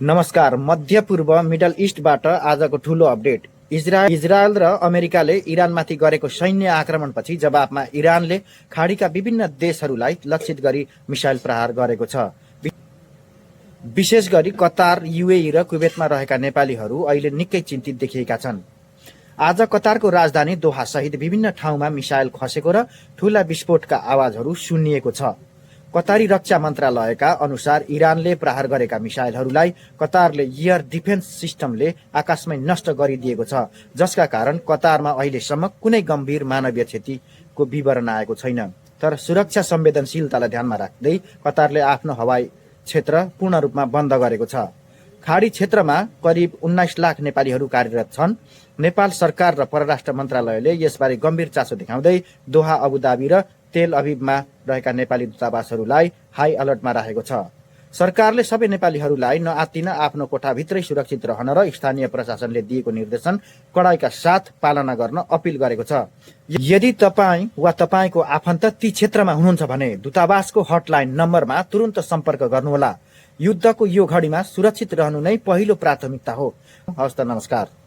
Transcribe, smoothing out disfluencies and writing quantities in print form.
नमस्कार। मध्य पूर्व मिडल इस्टबाट आजको ठूलो अपडेट। इजरायल र अमेरिकाले इरानमाथि गरेको सैन्य आक्रमणपछि जवाफमा इरानले खाडीका विभिन्न देशहरूलाई लक्षित गरी मिसाइल प्रहार गरेको छ। विशेष गरी कतार, युएई र कुवेतमा रहेका नेपालीहरू अहिले निकै चिन्तित देखिएका छन्। आज कतारको राजधानी दोहा सहित विभिन्न ठाउँमा मिसाइल खसेको र ठूला विस्फोटका आवाजहरू सुनिएको छ। कतारी रक्षा मन्त्रालयका अनुसार इरानले प्रहार गरेका मिसाइलहरूलाई कतारले एयर डिफेन्स सिस्टमले आकाशमै नष्ट गरिदिएको छ, जसका कारण कतारमा अहिलेसम्म कुनै गम्भीर मानवीय क्षतिको विवरण आएको छैन। तर सुरक्षा संवेदनशीलतालाई ध्यानमा राख्दै कतारले आफ्नो हवाई क्षेत्र पूर्ण रूपमा बन्द गरेको छ। खाडी क्षेत्रमा करिब 19 लाख नेपालीहरू कार्यरत छन्। नेपाल सरकार र परराष्ट्र मन्त्रालयले यसबारे गम्भीर चासो देखाउँदै दोहा, अबुधाबी र तेल अभिवमा रहेका नेपाली दूतावासहरूलाई हाई अलर्टमा राखेको छ। सरकारले सबै नेपालीहरूलाई नआत्तिन आफ्नो कोठाभित्रै सुरक्षित रहन र स्थानीय प्रशासनले दिएको निर्देशन कडाइका साथ पालना गर्न अपील गरेको छ। यदि तपाईँ वा तपाईँको आफन्त ती क्षेत्रमा हुनुहुन्छ भने दूतावासको हटलाइन नम्बरमा तुरुन्त सम्पर्क गर्नुहोला। युद्धको यो घडीमा सुरक्षित रहनु नै पहिलो प्राथमिकता हो। हवस् त, नमस्कार।